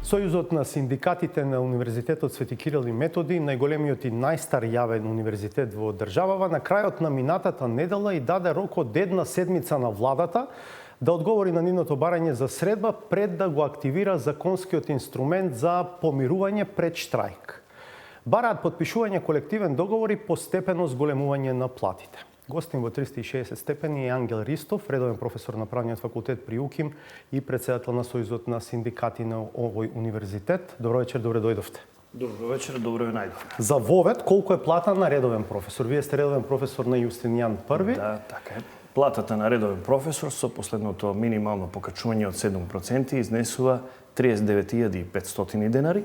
Сојузот на синдикатите на Универзитетот Свети Кирил и Методи, најголемиот и најстар јавен универзитет во државава, на крајот на минатата недела и даде рок од една седмица на владата да одговори на нивното барање за средба пред да го активира законскиот инструмент за помирување пред штрајк. Бараат подпишување колективен договор и постепено зголемување на платите. Гостин во 360 степени е Ангел Ристов, редовен професор на правниот факултет при УКИМ и председател на Сојузот на синдикати на овој универзитет. Добро вечер, добре дојдовте. Добро вечер, добро ве најдов. За вовед, колку е плата на редовен професор? Вие сте редовен професор на Јустинијан I. Да, така е. Платата на редовен професор со последното минимално покачување од 7% изнесува 39.500 денари,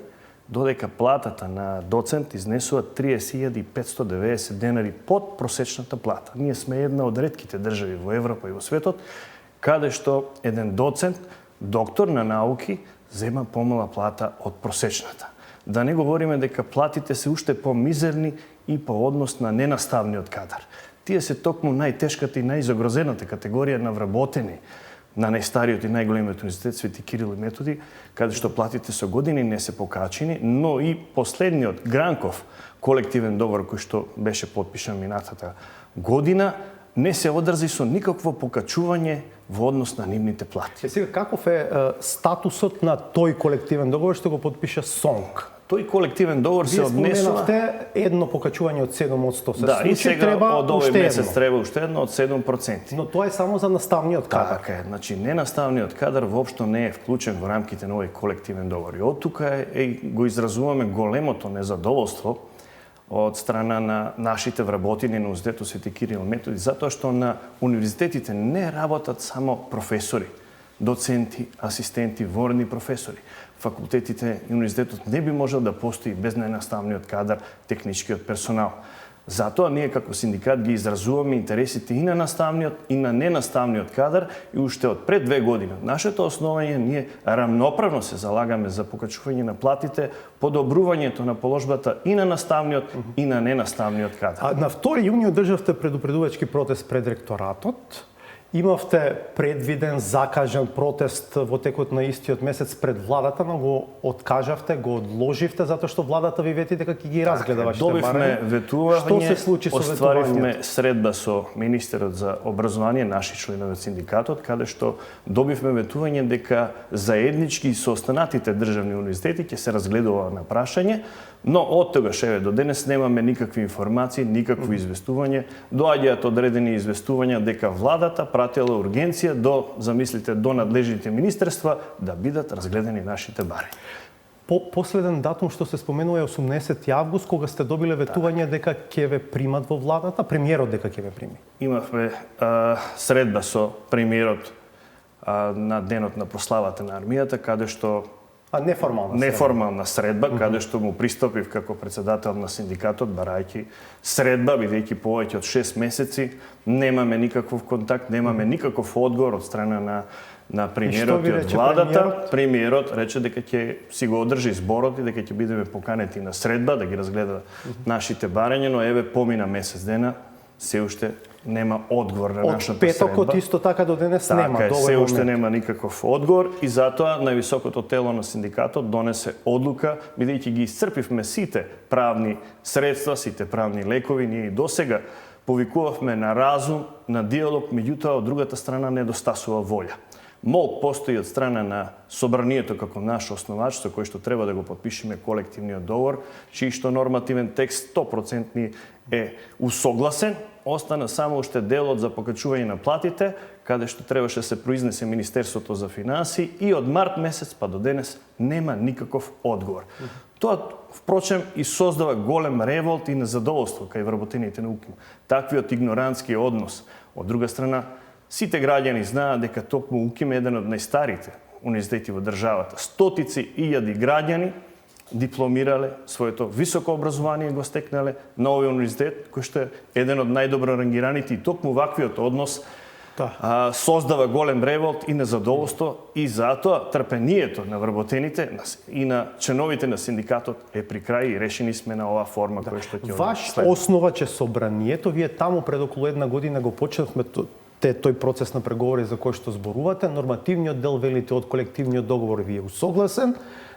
додека платата на доцент изнесува 30.590 денари под просечната плата. Ние сме една од ретките држави во Европа и во светот каде што еден доцент, доктор на науки, зема помала плата од просечната. Да не говориме дека платите се уште помизерни и по однос на ненаставниот кадар. Тие се токму најтешката и најзагрозената категорија на вработени на најстариот и најголемиот универзитет Свети Кирил и Методи, каде што платите со години не се покачени, но и последниот Гранков колективен договор кој што беше потпишан минатата година, не се одрзи со никакво покачување во однос на нивните плати. Сега, каков е статусот на тој колективен договор што го потпиша СОНК? Тој колективен договор се однесува... Вие споменавте едно покачување од 7%. Да, и сега од овој месец треба уште едно од 7%. Но тоа е само за наставниот кадар. Така е, значи ненаставниот кадар воопшто не е вклучен во рамките на овој колективен договор. И од тука го изразуваме големото незадоволство од страна на нашите вработени на Универзитетот Свети Кирил и Методи, затоа што на универзитетите не работат само професори, доценти, асистенти, ворни професори. Факултетите и универзитетот не би можел да постои без ненаставниот кадар, техничкиот персонал. Затоа ние како синдикат ги изразуваме интересите и на наставниот и на ненаставниот кадар и уште од пред 2 години. Нашето основање ние рамноправно се залагаме за покачување на платите, подобрувањето на положбата и на наставниот и на ненаставниот кадар. А на 2 јуни одржавте предупредувачки протест пред ректоратот. Имавте предвиден, закажан протест во текот на истиот месец пред владата, но го откажавте, го одложивте, затоа што владата ви вети дека ќе ги разгледа вашите барања. Добивме ветување, што се случи со остваривме средба со министерот за образование, наши членови од синдикатот, каде што добивме ветување дека заеднички со останатите државни универзитети ќе се разгледува на прашање, но од тогаш до денес немаме никакви информации, никакво известување. Доаѓаат одредени известувања дека владата пратила ургенција до надлежните министерства да бидат разгледани нашите барања. Последен датум што се споменува е 18 август, кога сте добиле ветување дека ќе ве примат во владата, премиерот дека ќе ве прими. Имавме средба со премиерот на денот на прославата на армијата, каде што неформална средба, каде што му пристапив како председател на синдикатот, барајќи средба, бидејќи повеќе од 6 месеци немаме никаков контакт, немаме никаков одговор од страна на премиерот и од владата. Премиерот рече дека ќе си го одржи зборот и дека ќе бидеме поканети на средба да ги разгледа нашите барања, но еве помина месец дена, се уште нема одговор на нашата средба. Од петокот исто така до денес нема. Така, се уште нема никаков одговор и затоа највисокото тело на синдикатот донесе одлука, бидејќи ги исцрпивме сите правни средства, сите правни лекови, ние и досега повикувавме на разум, на диалог, меѓутоа од другата страна недостасува волја. Молб постои од страна на собранието како наш основач, со кој што треба да го подпишеме колективниот договор, чиј што нормативен текст 100% е усогласен, остана само уште делот за покачување на платите, каде што требаше да се произнесе Министерството за финансии и од март месец па до денес нема никаков одговор. Тоа, впрочем, и создава голем револт и незадоволство кај вработените на УКИМ. Таквиот игнорантски однос. Од друга страна, сите граѓани знаат дека токму УКИМ е еден од најстарите универзитети во државата. Стотици илјади граѓани дипломирале, своето високо образование го стекнале на овој универзитет, кој што е еден од најдобро рангираните и токму ваквиот однос создава голем револт и незадоволство и затоа трпението на вработените и на членовите на синдикатот е при крај и решени сме на оваа форма која што ќе Ваш основач е собранието, вие таму пред околу една година го почнавме тој процес на преговори за кој што зборувате, нормативниот дел велите од колективниот договор ви е усогласен,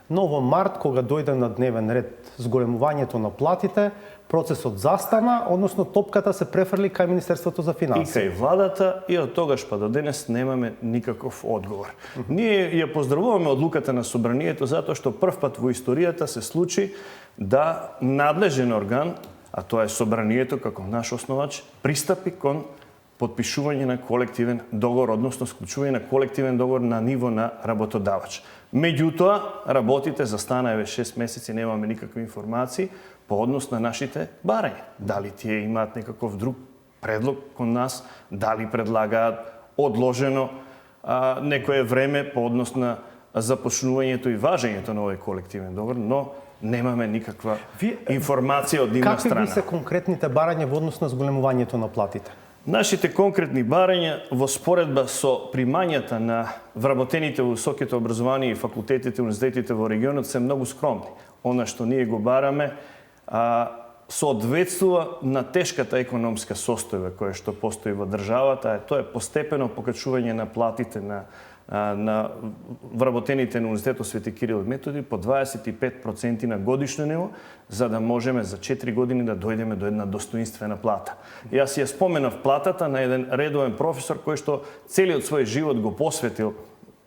но во март, кога дојде на дневен ред зголемувањето на платите, процесот застана, односно топката се префрли кај Министерството за И финансии. кај владата, и од тогаш па до денес немаме никаков одговор. Ние ја поздравуваме одлуката на собранието затоа што првпат во историјата се случи да надлежен орган, а тоа е собранието како наш основач, пристапи кон потпишување на колективен договор, односно склучување на колективен договор на ниво на работодавач. Меѓутоа, работите застана еве 6 месеци, немаме никакви информации по однос на нашите барања. Дали тие имаат некаков друг предлог кон нас, дали предлагаат одложено некое време по однос на започнувањето и важењето на овој колективен договор, но немаме никаква информација од нивна Какви страна. би се конкретните барања во однос на зголемувањето на платите? Нашите конкретни барања во споредба со примањата на вработените во високото образование и факултетите, универзитетите во регионот се многу скромни. Она што ние го бараме соодветствува на тешката економска состојба која што постои во државата, тоа е постепено покачување на платите на вработените на Универзитетот Свети Кирил и Методи по 25% на годишно ниво, за да можеме за 4 години да дојдеме до една достоинствена плата. Јас ја споменав платата на еден редовен професор кој што целиот свој живот го посветил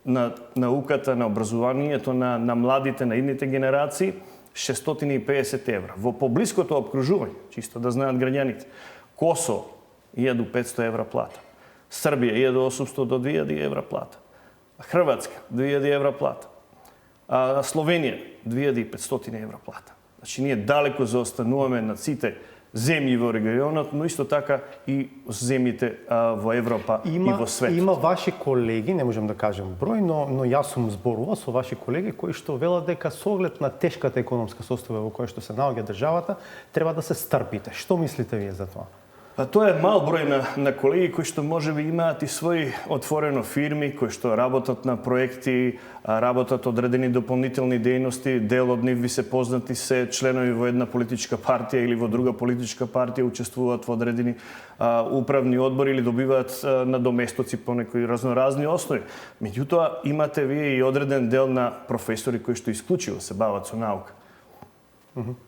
на науката, на образованието на младите, на идните генерации, 650 евра. Во поблиското обкружување, чисто да знаат граѓаните, Косово 1500 евра плата, Србија 1800 до 2000 евра плата, Хрватска 2000 евра плата, Словенија 2500 евра плата. Значи ние далеко заостануваме на сите земји во регионот, но исто така и земјите во Европа и во светот. Има ваши колеги, не можам да кажем број, но јас сум зборувал со ваши колеги кои што велат дека со оглед на тешката економска состојба во која што се наоѓа државата, треба да се стрпите. Што мислите вие за тоа? Па тоа е мал број на колеги кои што можеби имаат и своји отворено фирми, кои што работат на проекти, работат одредени дополнителни дејности, дел од нив ви се познати се членови во една политичка партија или во друга политичка партија, учествуваат во одредени управни одбори или добиваат надоместоци по некои разноразни основи. Меѓутоа, имате вие и одреден дел на професори кои што исклучиво се бават со наука.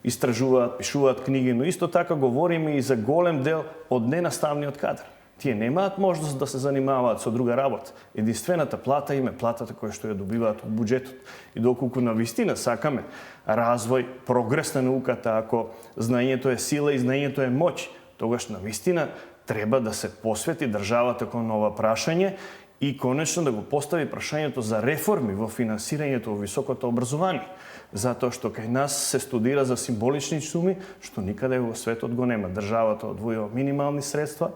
Истражуваат, пишуваат книги, но исто така говориме и за голем дел од ненаставниот кадар. Тие немаат можност да се занимаваат со друга работа. Единствената плата им е платата која што ја добиваат од буџетот. И доколку навистина сакаме развој, прогрес на науката, ако знаењето е сила и знаењето е моќ, тогаш навистина треба да се посвети државата кон ова прашање и конечно да го постави прашањето за реформи во финансирањето во високото образование. Затоа што кај нас се студира за символични суми, што никаде во светот го нема. Државата одвојува минимални средства,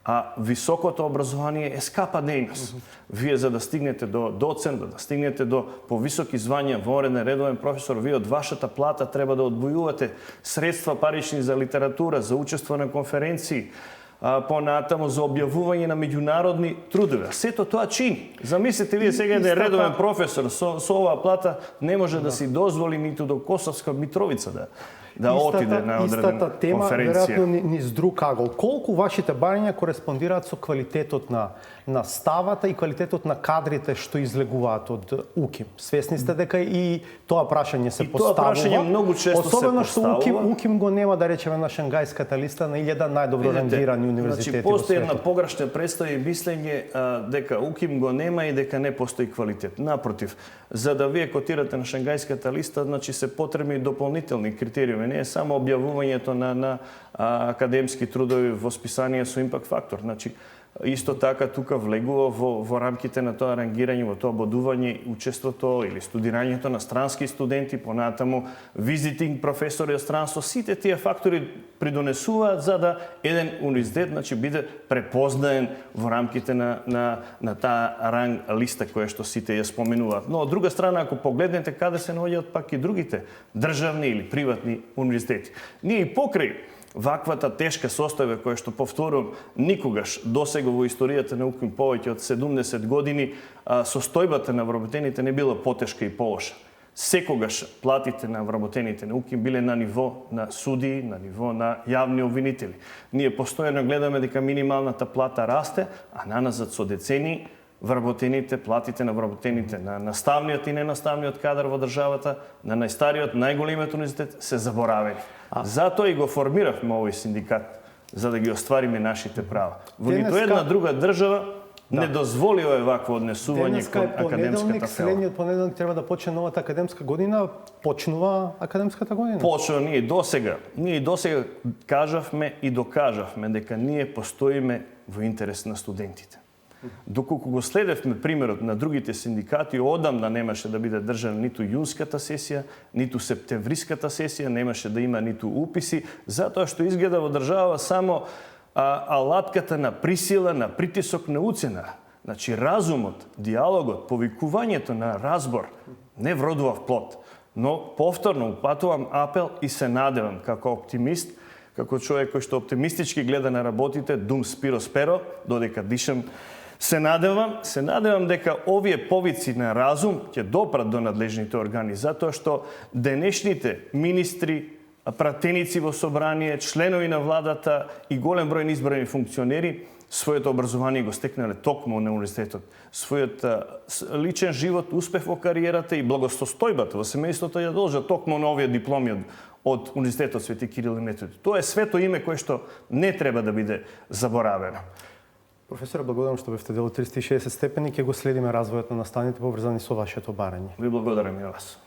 а високото образование е скапа дејност. Вие за да стигнете до доцент, да стигнете до повисоки звања, вореден редовен професор, вие од вашата плата треба да одвојувате средства парични за литература, за учество на конференции, понатамо за објавување на меѓународни трудови. Сето тоа чини. Замислете вие сега еден редовен професор со оваа плата не може да си дозволи ниту до Косовска Митровица да отиде на одредена тема, конференција. веројатно низ друг агол. Колку вашите барања кореспондираат со квалитетот на ставата и квалитетот на кадрите што излегуваат од УКИМ? Свесни сте дека и тоа прашање се поставува. И тоа прашање многу често се поставува. Особено што УКИМ го нема, да речеме, на шангајската листа на 1000 најдобро рангирани универзитети во постои една светот. погрешна представа и мислење дека УКИМ го нема и дека не постои квалитет. Напротив, за да вие котирате на шангајската листа, значи се потребни дополнителни критериуми. Не е само објавувањето на академски трудови во списание со импакт фактор. Значи, исто така тука влегува во рамките на тоа рангирање, во тоа бодување, учеството или студирањето на странски студенти, понатаму визитинг професори од странство. Сите тие фактори придонесуваат за да еден универзитет, значи, биде препознаен во рамките на таа ранг листа која што сите ја споменуваат. Но од друга страна, ако погледнете каде се наоѓаат пак и другите државни или приватни универзитети, ние и покрај ваквата тешка состојба која што повторувам никогаш досега во историјата на УКИМ повеќе од 70 години состојбата на вработените не била потешка и полоша. Секогаш платите на вработените на УКИМ биле на ниво на судии, на ниво на јавни обвинители. Ние постојано гледаме дека минималната плата расте, а наназад со децени вработените, платите на вработените, на наставниот и ненаставниот кадар во државата, на најстариот, најголемиот универзитет се заборавени. Затоа и го формиравме овој синдикат, за да ги оствариме нашите права. Во ниту една друга држава не дозволила е вакво однесување кон академската села. Следниот понеделник треба да почне новата академска година, почнува академската година. Почнува ние и досега кажавме и докажавме дека ние постоиме во интерес на студентите. Доколку го следевме примерот на другите синдикати, одамна немаше да биде држана ниту јунската сесија, ниту септемвриската сесија, немаше да има ниту уписи, затоа што изгледа во држава само алатката на присила, на притисок, на уцена. Значи, разумот, диалогот, повикувањето на разбор не вродува плод. Но повторно упатувам апел и се надевам како оптимист, како човек кој што оптимистички гледа на работите, дум спиро сперо, додека дишам, се надевам дека овие повици на разум ќе допрат до надлежните органи, затоа што денешните министри, пратеници во собрание, членови на владата и голем број избрани функционери своето образование го стекнале токму на универзитетот. Својот личен живот, успех во кариерата и благосостојбата во семејството ја должат токму на овие дипломи од Универзитетот Свети Кирил и Методи. Тоа е свето име кое што не треба да биде заборавено. Професоре, благодарам што бевте дел од 360 степени, ќе го следиме развојот на наставните поврзани со вашето барање. Ви благодарам и на вас.